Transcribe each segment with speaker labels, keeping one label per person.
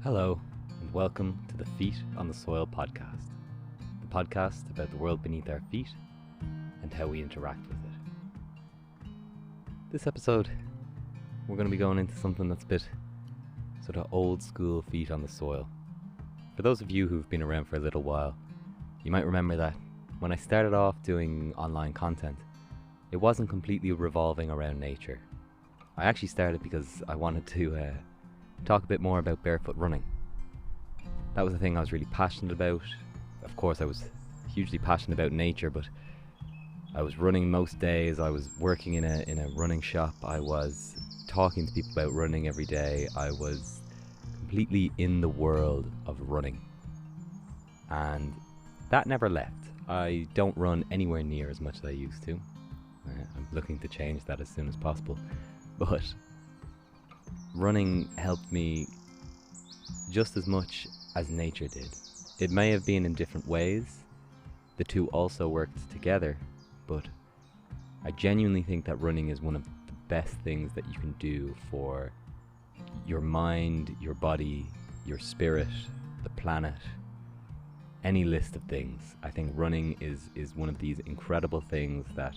Speaker 1: Hello, and welcome to the Feet on the Soil podcast, the podcast about the world beneath our feet and how we interact with it. This episode, we're going to be going into something that's a bit sort of old school feet on the soil. For those of you who've been around for a little while, you might remember that when I started off doing online content, it wasn't completely revolving around nature. I actually started because I wanted to talk a bit more about barefoot running. That was the thing I was really passionate about. Of course, I was hugely passionate about nature, but I was running most days. I was working in a running shop. I was talking to people about running every day. I was completely in the world of running, and that never left. I don't run anywhere near as much as I used to. I'm looking to change that as soon as possible, but running helped me just as much as nature did. It may have been in different ways. The two also worked together, but I genuinely think that running is one of the best things that you can do for your mind, your body, your spirit, the planet, any list of things. I think running is one of these incredible things that,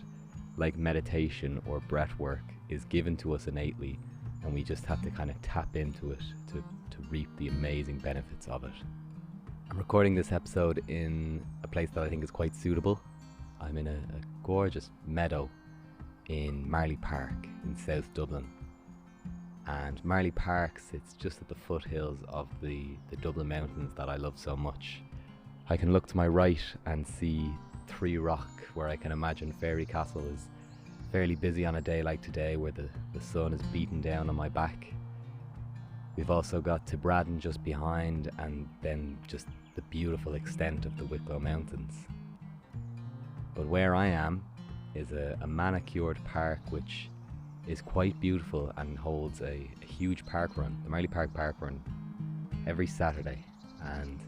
Speaker 1: like meditation or breath work, is given to us innately, and we just have to kind of tap into it to reap the amazing benefits of it. I'm recording this episode in a place that I think is quite suitable. I'm in a gorgeous meadow in Marley Park in South Dublin. And Marley Park sits just at the foothills of the Dublin mountains that I love so much. I can look to my right and see Three Rock, where I can imagine Fairy Castle is fairly busy on a day like today, where the sun is beating down on my back. We've also got to Braddon just behind, and then just the beautiful extent of the Wicklow Mountains. But where I am is a manicured park which is quite beautiful and holds a huge park run, the Marley Park Park Run, every Saturday. And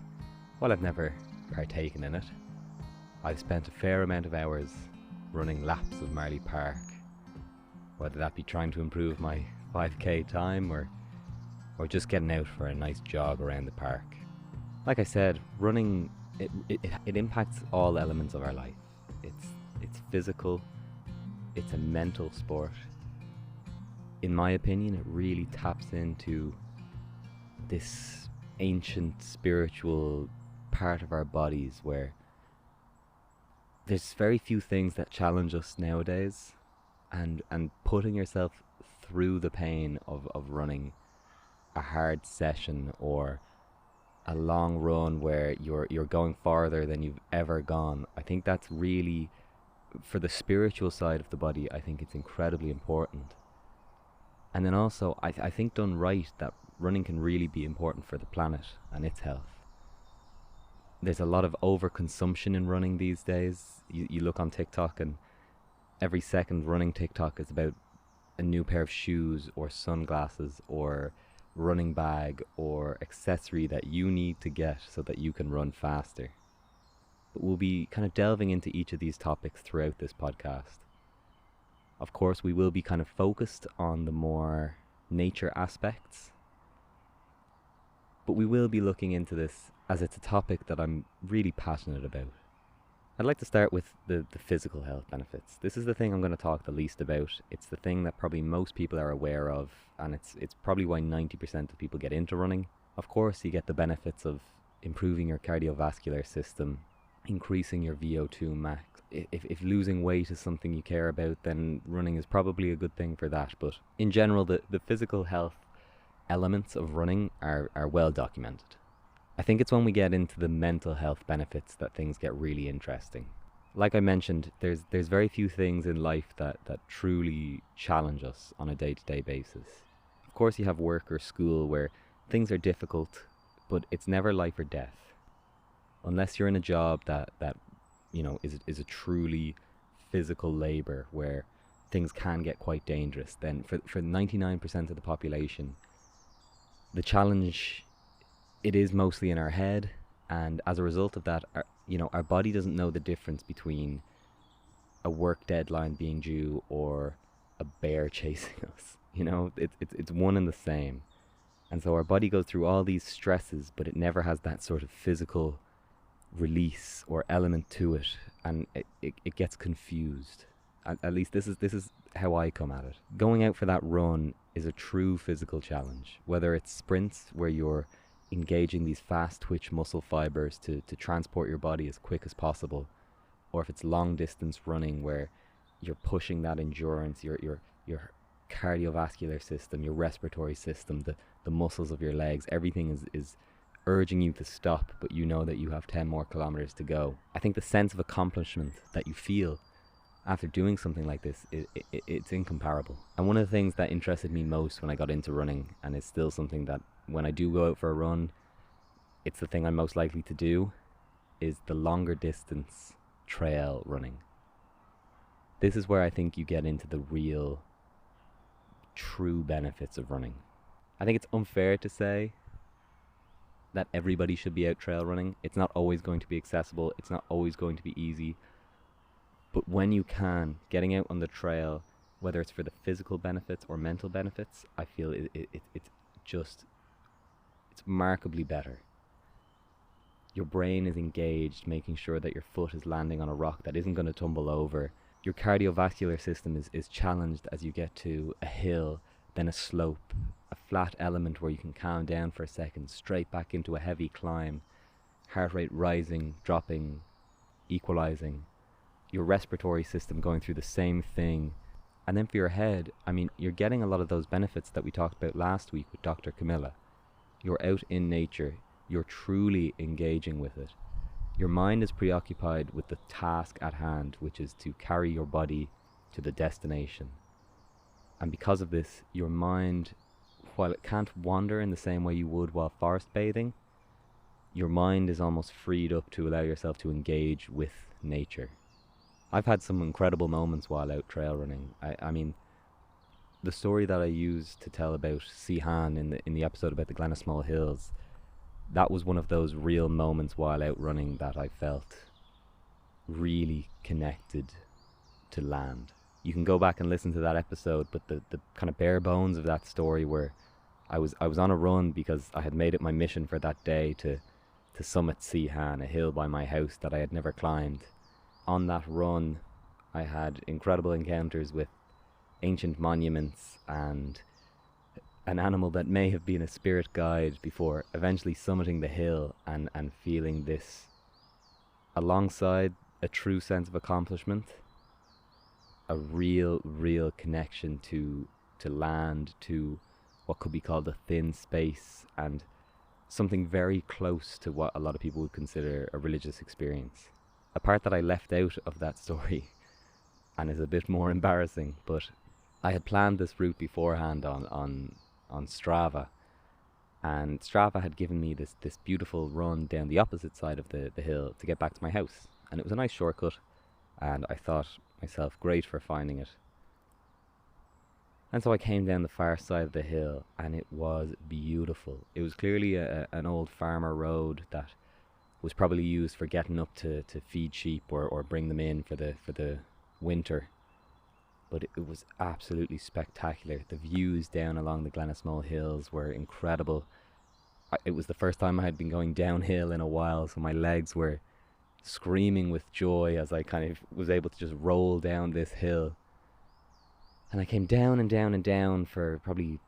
Speaker 1: while I've never partaken in it, I've spent a fair amount of hours running laps of Marley Park, whether that be trying to improve my 5k time or just getting out for a nice jog around the park. Like I said, running, it impacts all elements of our life. It's physical, it's a mental sport. In my opinion, it really taps into this ancient spiritual part of our bodies where there's very few things that challenge us nowadays, and putting yourself through the pain of running a hard session or a long run where you're going farther than you've ever gone, I think that's really, for the spiritual side of the body, I think it's incredibly important. And then also, I think done right, that running can really be important for the planet and its health. There's a lot of overconsumption in running these days. You look on TikTok, and every second running TikTok is about a new pair of shoes or sunglasses or running bag or accessory that you need to get so that you can run faster. But we'll be kind of delving into each of these topics throughout this podcast. Of course, we will be kind of focused on the more nature aspects, but we will be looking into this as it's a topic that I'm really passionate about. I'd like to start with the physical health benefits. This is the thing I'm going to talk the least about. It's the thing that probably most people are aware of, and it's probably why 90% of people get into running. Of course, you get the benefits of improving your cardiovascular system, increasing your VO2 max. If losing weight is something you care about, then running is probably a good thing for that. But in general, the physical health elements of running are well documented. I think it's when we get into the mental health benefits that things get really interesting. Like I mentioned, there's very few things in life that truly challenge us on a day-to-day basis. Of course, you have work or school where things are difficult, but it's never life or death. Unless you're in a job that you know is a truly physical labor where things can get quite dangerous, then for 99% of the population, the challenge, it is mostly in our head, and as a result of that, our body doesn't know the difference between a work deadline being due or a bear chasing us. It's one and the same. And so our body goes through all these stresses, but it never has that sort of physical release or element to it, and it gets confused. At least this is how I come at it. Going out for that run is a true physical challenge, whether it's sprints where you're engaging these fast twitch muscle fibers to transport your body as quick as possible, or if it's long distance running where you're pushing that endurance, your cardiovascular system, your respiratory system, the muscles of your legs, everything is urging you to stop, but you know that you have 10 more kilometers to go. I think the sense of accomplishment that you feel after doing something like this, it's incomparable. And one of the things that interested me most when I got into running, and is still something that when I do go out for a run, it's the thing I'm most likely to do, is the longer distance trail running. This is where I think you get into the real, true benefits of running. I think it's unfair to say that everybody should be out trail running. It's not always going to be accessible. It's not always going to be easy. But when you can, getting out on the trail, whether it's for the physical benefits or mental benefits, I feel it's remarkably better. Your brain is engaged, making sure that your foot is landing on a rock that isn't going to tumble over. Your cardiovascular system is challenged as you get to a hill, then a slope, a flat element where you can calm down for a second, straight back into a heavy climb, heart rate rising, dropping, equalizing. Your respiratory system going through the same thing. And then for your head, I mean, you're getting a lot of those benefits that we talked about last week with Dr. Camilla. You're out in nature. You're truly engaging with it. Your mind is preoccupied with the task at hand, which is to carry your body to the destination. And because of this, your mind, while it can't wander in the same way you would while forest bathing, your mind is almost freed up to allow yourself to engage with nature. I've had some incredible moments while out trail running. I mean, the story that I used to tell about Sihan in the episode about the Glenasmole Hills, that was one of those real moments while out running that I felt really connected to land. You can go back and listen to that episode, but the kind of bare bones of that story where I was on a run because I had made it my mission for that day to summit Sihan, a hill by my house that I had never climbed. On that run, I had incredible encounters with ancient monuments and an animal that may have been a spirit guide before eventually summiting the hill and feeling this, alongside a true sense of accomplishment, a real connection to land, to what could be called a thin space, and something very close to what a lot of people would consider a religious experience. A part that I left out of that story and is a bit more embarrassing, but I had planned this route beforehand on Strava, and Strava had given me this beautiful run down the opposite side of the hill to get back to my house, and it was a nice shortcut, and I thought myself great for finding it. And so I came down the far side of the hill, and it was beautiful. It was clearly an old farmer road that was probably used for getting up to feed sheep or bring them in for the winter. But it was absolutely spectacular. The views down along the Glenasmole Hills were incredible. It was the first time I had been going downhill in a while, so my legs were screaming with joy as I kind of was able to just roll down this hill. And I came down and down and down for probably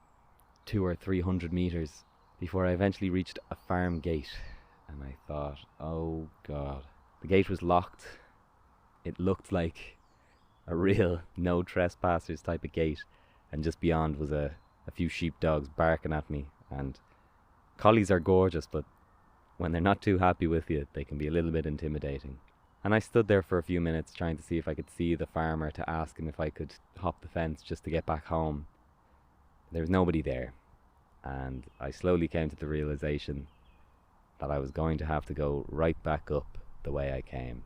Speaker 1: 200 or 300 meters before I eventually reached a farm gate. And I thought, oh God. The gate was locked. It looked like a real no trespassers type of gate, and just beyond was a few sheepdogs barking at me. And collies are gorgeous, but when they're not too happy with you, they can be a little bit intimidating. And I stood there for a few minutes trying to see if I could see the farmer, to ask him if I could hop the fence just to get back home. There was nobody there, and I slowly came to the realization that I was going to have to go right back up the way I came.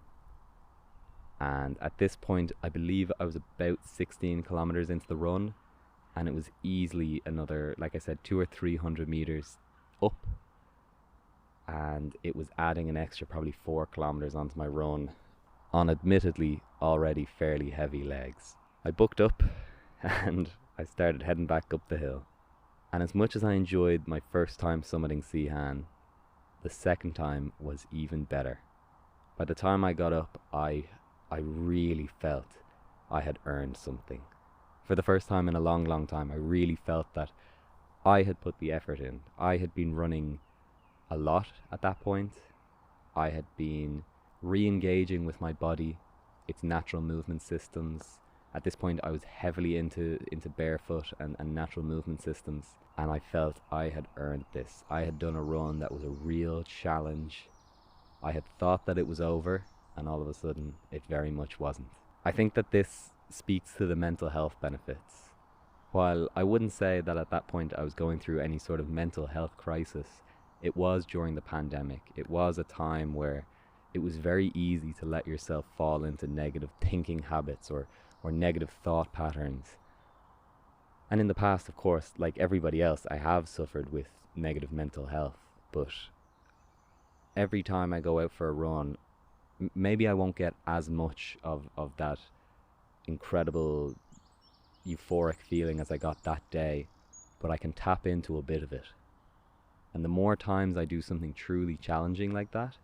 Speaker 1: And at this point, I believe I was about 16 kilometers into the run, and it was easily another, like I said, 200 or 300 meters up, and it was adding an extra probably 4 kilometers onto my run on admittedly already fairly heavy legs. I booked up and I started heading back up the hill. And as much as I enjoyed my first time summiting Seahan, the second time was even better. By the time I got up, I really felt I had earned something. For the first time in a long, long time, I really felt that I had put the effort in. I had been running a lot at that point. I had been re-engaging with my body, its natural movement systems. At this point, I was heavily into barefoot and natural movement systems, and I felt I had earned this. I had done a run that was a real challenge. I had thought that it was over, and all of a sudden, it very much wasn't. I think that this speaks to the mental health benefits. While I wouldn't say that at that point I was going through any sort of mental health crisis, it was during the pandemic. It was a time where it was very easy to let yourself fall into negative thinking habits or negative thought patterns. And in the past, of course, like everybody else, I have suffered with negative mental health, but every time I go out for a run, maybe I won't get as much of that incredible euphoric feeling as I got that day, but I can tap into a bit of it. And the more times I do something truly challenging like that,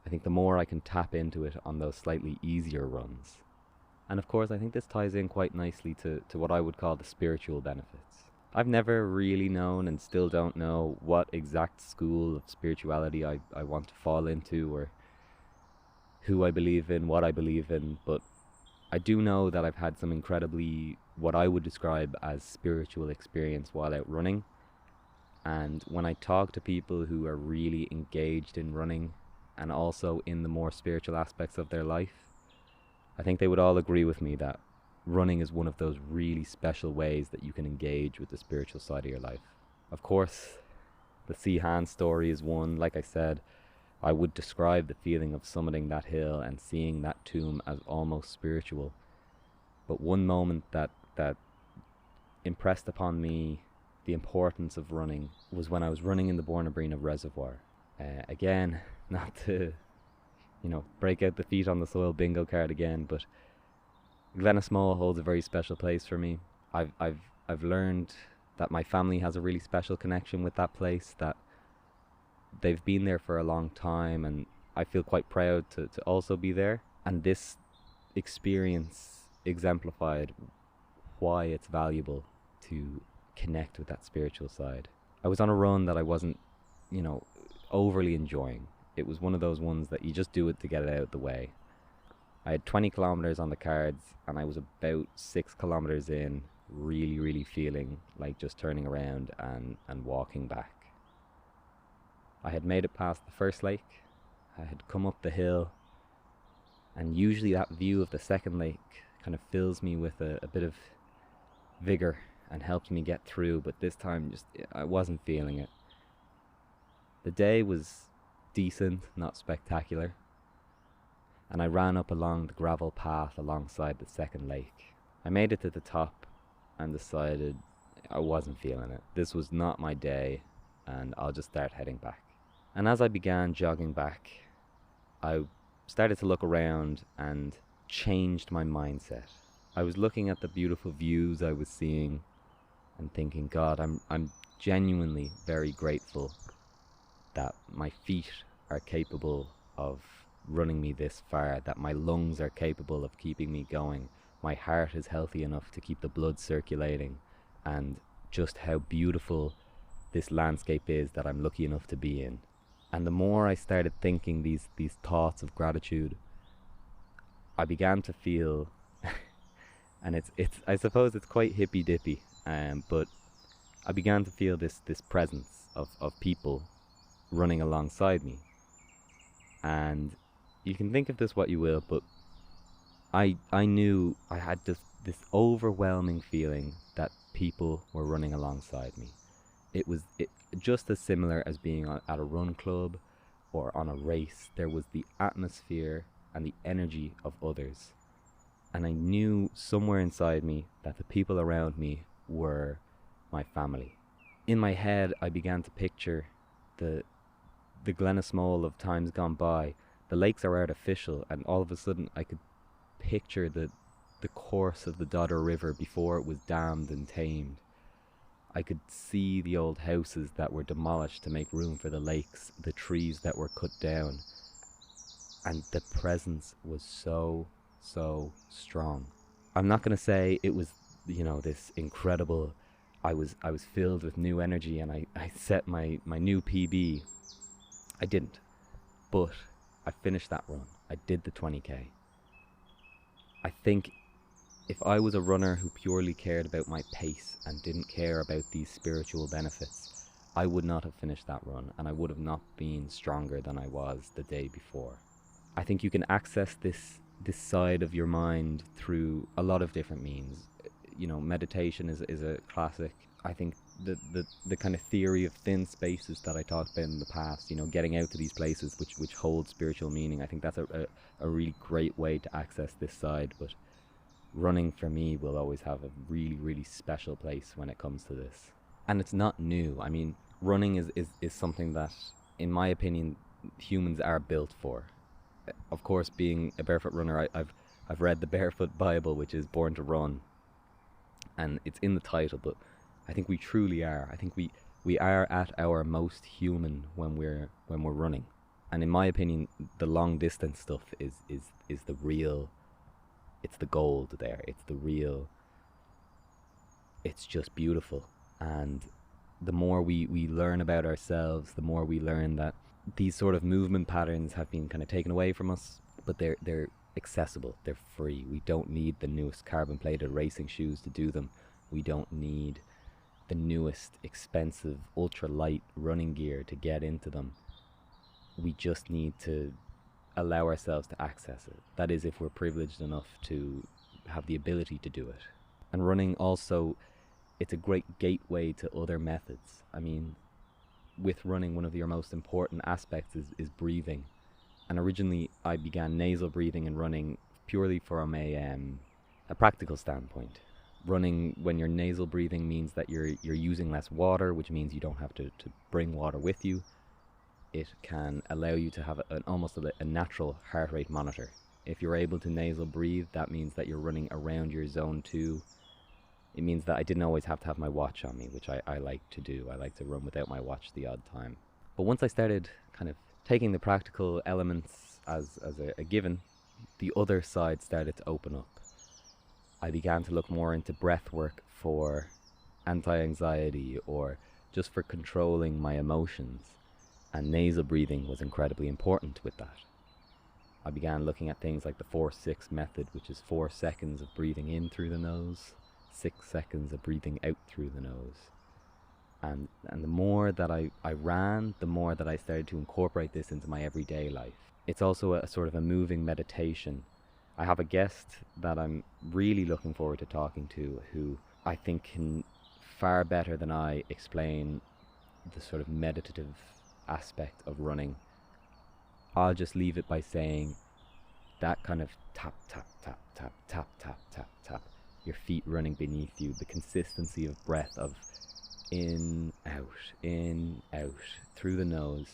Speaker 1: I think the more I can tap into it on those slightly easier runs. And of course, I think this ties in quite nicely to what I would call the spiritual benefits. I've never really known and still don't know what exact school of spirituality I want to fall into, or who I believe in, what I believe in, but I do know that I've had some incredibly, what I would describe as spiritual experience while out running. And when I talk to people who are really engaged in running and also in the more spiritual aspects of their life, I think they would all agree with me that running is one of those really special ways that you can engage with the spiritual side of your life. Of course, the Seahan story is one. Like I said, I would describe the feeling of summiting that hill and seeing that tomb as almost spiritual. But one moment that impressed upon me the importance of running was when I was running in the Bornabrina Reservoir. Again, not to, break out the feet on the soil bingo card again, but Glenasmole holds a very special place for me. I've learned that my family has a really special connection with that place, that they've been there for a long time, and I feel quite proud to also be there. And this experience exemplified why it's valuable to connect with that spiritual side. I was on a run that I wasn't, overly enjoying. It was one of those ones that you just do it to get it out of the way. I had 20 kilometers on the cards, and I was about 6 kilometers in, really, really feeling like just turning around and walking back. I had made it past the first lake, I had come up the hill, and usually that view of the second lake kind of fills me with a bit of vigor and helps me get through, but this time I wasn't feeling it. The day was decent, not spectacular, and I ran up along the gravel path alongside the second lake. I made it to the top and decided I wasn't feeling it. This was not my day, and I'll just start heading back. And as I began jogging back, I started to look around and changed my mindset. I was looking at the beautiful views I was seeing and thinking, God, I'm genuinely very grateful that my feet are capable of running me this far, that my lungs are capable of keeping me going, my heart is healthy enough to keep the blood circulating, and just how beautiful this landscape is that I'm lucky enough to be in. And the more I started thinking these thoughts of gratitude, I began to feel, and it's I suppose it's quite hippy dippy, but I began to feel this presence of people running alongside me. And you can think of this what you will, but I knew I had this overwhelming feeling that people were running alongside me. It was just as similar as being at a run club or on a race. There was the atmosphere and the energy of others. And I knew somewhere inside me that the people around me were my family. In my head, I began to picture the Glenasmole of times gone by. The lakes are artificial, and all of a sudden I could picture the course of the Dodder River before it was dammed and tamed. I could see the old houses that were demolished to make room for the lakes, the trees that were cut down, and the presence was so strong. I'm not going to say it was, this incredible. I was filled with new energy, and I set my new PB. I didn't, but I finished that run. I did the 20k. I think if I was a runner who purely cared about my pace and didn't care about these spiritual benefits, I would not have finished that run, and I would have not been stronger than I was the day before. I think you can access this side of your mind through a lot of different means. Meditation is a classic. I think the kind of theory of thin spaces that I talked about in the past, getting out to these places which hold spiritual meaning, I think that's a really great way to access this side. But running for me will always have a really, really special place when it comes to this. And it's not new. I mean, running is something that, in my opinion, humans are built for. Of course, being a barefoot runner, I've read the Barefoot Bible, which is Born to Run, and it's in the title, but I think we truly are. I think we are at our most human when we're running. And in my opinion, the long distance stuff is the real. It's the gold there. It's the real. It's just beautiful. And the more we learn about ourselves, the more we learn that these sort of movement patterns have been kind of taken away from us, but they're accessible, they're free. We don't need the newest carbon-plated racing shoes to do them. We don't need the newest expensive ultra-light running gear to get into them. We just need to allow ourselves to access it. That is, if we're privileged enough to have the ability to do it. And running also, it's a great gateway to other methods. I mean, with running, one of your most important aspects is breathing. And originally I began nasal breathing and running purely from a practical standpoint. Running, when you're nasal breathing, means that you're using less water, which means you don't have to bring water with you. It can allow you to have almost a natural heart rate monitor. If you're able to nasal breathe, that means that you're running around your zone 2. It means that I didn't always have to have my watch on me, which I like to do. I like to run without my watch the odd time. But once I started kind of taking the practical elements as a given, the other side started to open up. I began to look more into breath work for anti-anxiety or just for controlling my emotions. And nasal breathing was incredibly important with that. I began looking at things like the 4-6 method, which is 4 seconds of breathing in through the nose, 6 seconds of breathing out through the nose. And the more that I ran, the more that I started to incorporate this into my everyday life. It's also a sort of a moving meditation. I have a guest that I'm really looking forward to talking to, who I think can far better than I explain the sort of meditative aspect of running. I'll just leave it by saying that kind of tap, tap, tap, tap, tap, tap, tap, tap, your feet running beneath you, the consistency of breath of in, out, through the nose,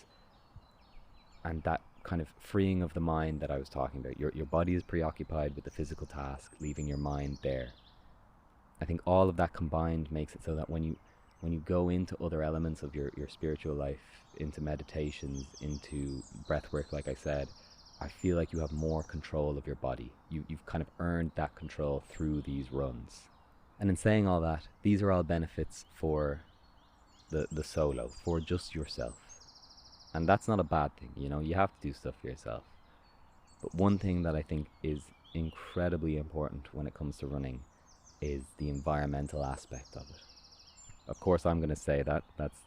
Speaker 1: and that kind of freeing of the mind that I was talking about. Your body is preoccupied with the physical task, leaving your mind there. I think all of that combined makes it so that when you go into other elements of your spiritual life, into meditations, into breath work, like I said, I feel like you have more control of your body. You've kind of earned that control through these runs. And in saying all that, these are all benefits for the solo, for just yourself. And that's not a bad thing, you have to do stuff for yourself. But one thing that I think is incredibly important when it comes to running is the environmental aspect of it. Of course, I'm going to say that's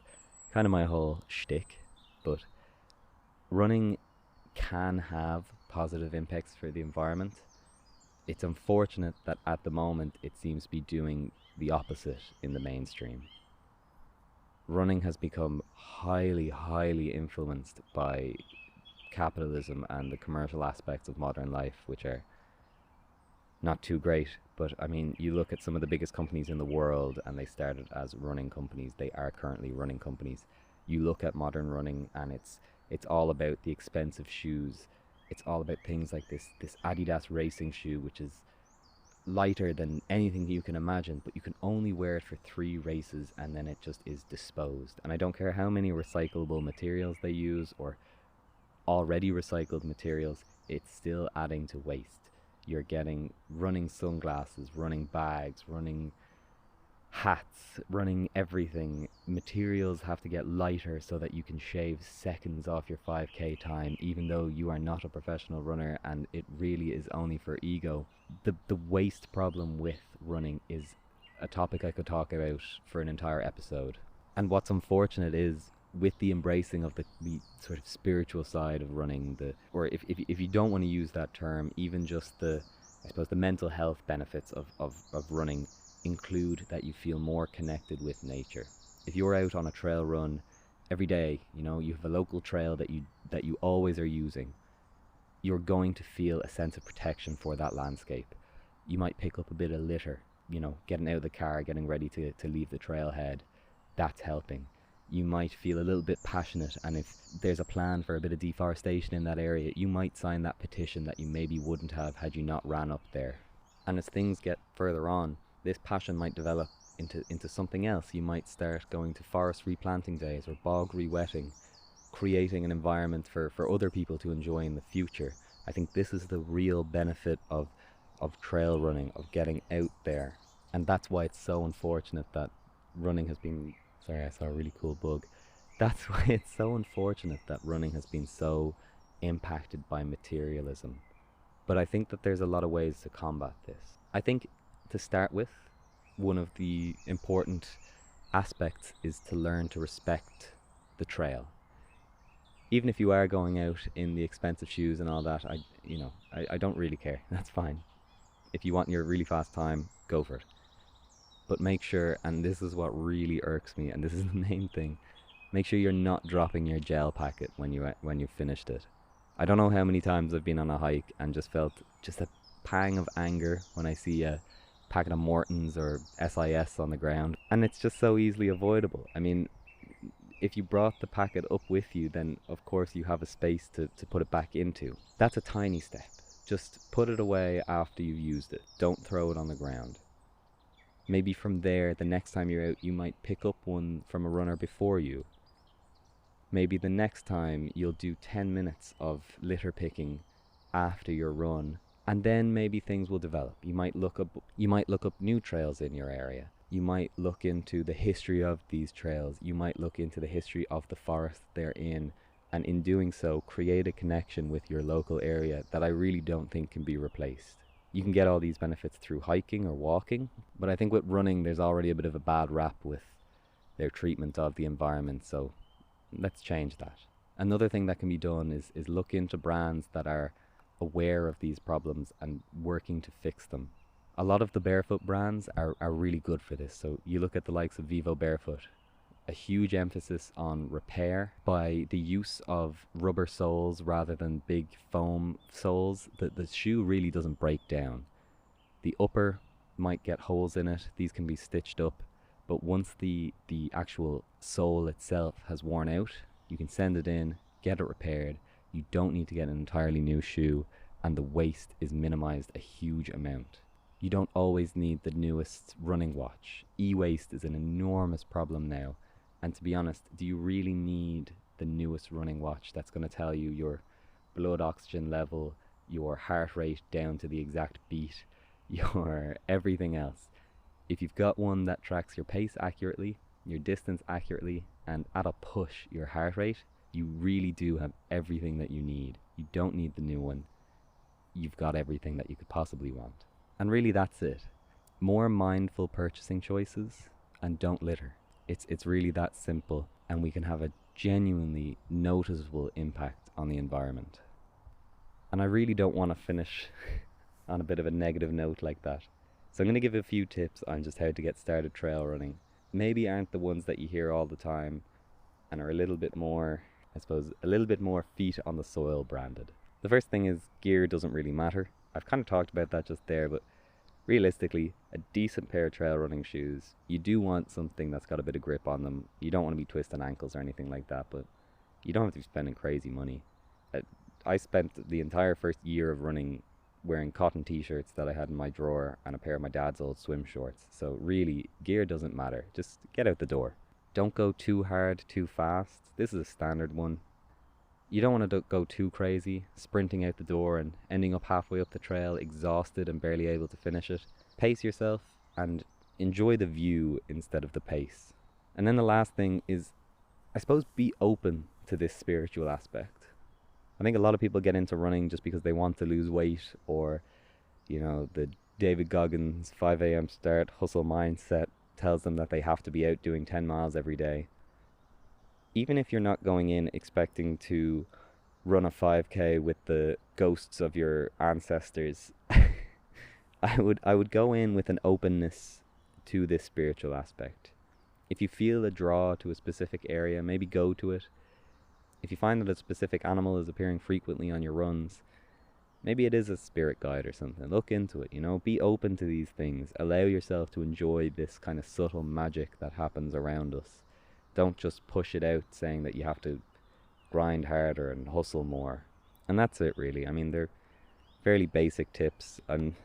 Speaker 1: kind of my whole shtick, but running can have positive impacts for the environment. It's unfortunate that at the moment it seems to be doing the opposite in the mainstream. Running has become highly, highly influenced by capitalism and the commercial aspects of modern life, which are not too great. But I mean, you look at some of the biggest companies in the world and they started as running companies. They are currently running companies. You look at modern running and it's all about the expensive shoes. It's all about things like this Adidas racing shoe, which is lighter than anything you can imagine, but you can only wear it for 3 races and then it just is disposed. And I don't care how many recyclable materials they use or already recycled materials, it's still adding to waste. You're getting running sunglasses, running bags, running hats, running everything. Materials have to get lighter so that you can shave seconds off your 5k time, even though you are not a professional runner and it really is only for ego. The waste problem with running is a topic I could talk about for an entire episode. And what's unfortunate is with the embracing of the sort of spiritual side of running, or if you don't want to use that term, even just I suppose the mental health benefits of running include that you feel more connected with nature. If you're out on a trail run every day, you have a local trail that you always are using, you're going to feel a sense of protection for that landscape. You might pick up a bit of litter, getting out of the car, getting ready to leave the trailhead. That's helping. You might feel a little bit passionate, and if there's a plan for a bit of deforestation in that area, you might sign that petition that you maybe wouldn't have had you not ran up there. And as things get further on, this passion might develop into something else. You might start going to forest replanting days or bog re-wetting, creating an environment for other people to enjoy in the future. I think this is the real benefit of trail running, of getting out there. And that's why it's so unfortunate that running has been... Sorry, I saw a really cool bug. That's why it's so unfortunate that running has been so impacted by materialism. But I think that there's a lot of ways to combat this. I think, to start with, one of the important aspects is to learn to respect the trail. Even if you are going out in the expensive shoes and all that, I don't really care. That's fine. If you want your really fast time, go for it. But make sure, and this is what really irks me, and this is the main thing, make sure you're not dropping your gel packet when you've finished it. I don't know how many times I've been on a hike and just felt just a pang of anger when I see a packet of Mortons or SIS on the ground, and it's just so easily avoidable. I mean, if you brought the packet up with you, then of course you have a space to put it back into. That's a tiny step. Just put it away after you've used it. Don't throw it on the ground. Maybe from there, the next time you're out, you might pick up one from a runner before you. Maybe the next time you'll do 10 minutes of litter picking after your run, and then maybe things will develop. You might look up new trails in your area. You might look into the history of these trails. You might look into the history of the forest they're in, and in doing so, create a connection with your local area that I really don't think can be replaced. You can get all these benefits through hiking or walking, but I think with running there's already a bit of a bad rap with their treatment of the environment, so let's change that. Another thing that can be done is look into brands that are aware of these problems and working to fix them. A lot of the barefoot brands are really good for this. So you look at the likes of Vivo Barefoot, a huge emphasis on repair by the use of rubber soles rather than big foam soles. The shoe really doesn't break down. The upper might get holes in it. These can be stitched up, but once the actual sole itself has worn out, you can send it in, get it repaired. You don't need to get an entirely new shoe, and the waste is minimized a huge amount. You don't always need the newest running watch. E-waste is an enormous problem now. And to be honest, do you really need the newest running watch that's going to tell you your blood oxygen level, your heart rate down to the exact beat, your everything else? If you've got one that tracks your pace accurately, your distance accurately, and at a push, your heart rate, you really do have everything that you need. You don't need the new one. You've got everything that you could possibly want. And really that's it. More mindful purchasing choices, and don't litter. It's really that simple, and we can have a genuinely noticeable impact on the environment. And I really don't want to finish on a bit of a negative note like that. So I'm going to give a few tips on just how to get started trail running. Maybe aren't the ones that you hear all the time and are a little bit more, I suppose, a little bit more feet on the soil branded. The first thing is gear doesn't really matter. I've kind of talked about that just there, but realistically, a decent pair of trail running shoes, you do want something that's got a bit of grip on them. You don't want to be twisting ankles or anything like that, but you don't have to be spending crazy money. I spent the entire first year of running wearing cotton t-shirts that I had in my drawer and a pair of my dad's old swim shorts. So really, gear doesn't matter. Just get out the door. Don't go too hard, too fast. This is a standard one. You don't want to go too crazy, sprinting out the door and ending up halfway up the trail exhausted and barely able to finish it. Pace yourself and enjoy the view instead of the pace. And then the last thing is, I suppose, be open to this spiritual aspect. I think a lot of people get into running just because they want to lose weight, or, the David Goggins 5 a.m. start hustle mindset tells them that they have to be out doing 10 miles every day. Even if you're not going in expecting to run a 5k with the ghosts of your ancestors, I would go in with an openness to this spiritual aspect. If you feel a draw to a specific area, maybe go to it. If you find that a specific animal is appearing frequently on your runs, maybe it is a spirit guide or something. Look into it, be open to these things. Allow yourself to enjoy this kind of subtle magic that happens around us. Don't just push it out saying that you have to grind harder and hustle more. And that's it, really. I mean, they're fairly basic tips. I'm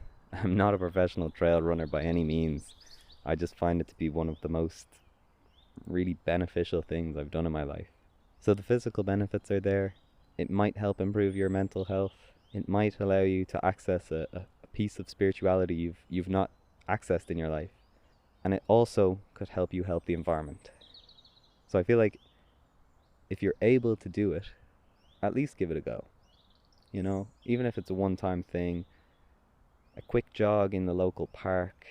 Speaker 1: not a professional trail runner by any means. I just find it to be one of the most really beneficial things I've done in my life. So the physical benefits are there. It might help improve your mental health. It might allow you to access a piece of spirituality you've not accessed in your life. And it also could help you help the environment. So I feel like if you're able to do it, at least give it a go. Even if it's a one-time thing, a quick jog in the local park,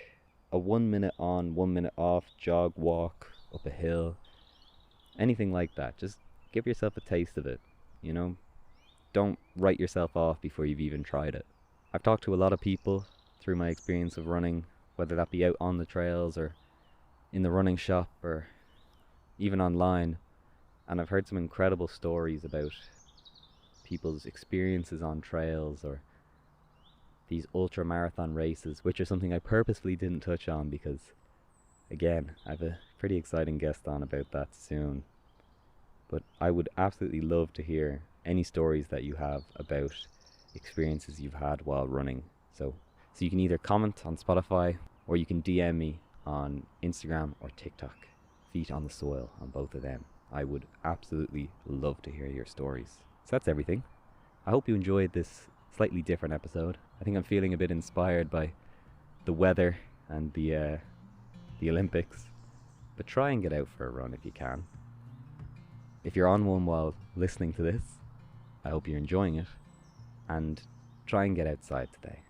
Speaker 1: a 1 minute on, 1 minute off jog walk up a hill, anything like that. Just give yourself a taste of it, Don't write yourself off before you've even tried it. I've talked to a lot of people through my experience of running, whether that be out on the trails or in the running shop or even online, and I've heard some incredible stories about people's experiences on trails or these ultra marathon races, which are something I purposefully didn't touch on because, again, I have a pretty exciting guest on about that soon. But I would absolutely love to hear any stories that you have about experiences you've had while running. So you can either comment on Spotify or you can DM me on Instagram or TikTok. Feet on the soil on both of them. I would absolutely love to hear your stories. So that's everything. I hope you enjoyed this slightly different episode. I think I'm feeling a bit inspired by the weather and the Olympics. But try and get out for a run if you can. If you're on one while listening to this, I hope you're enjoying it. And try and get outside today.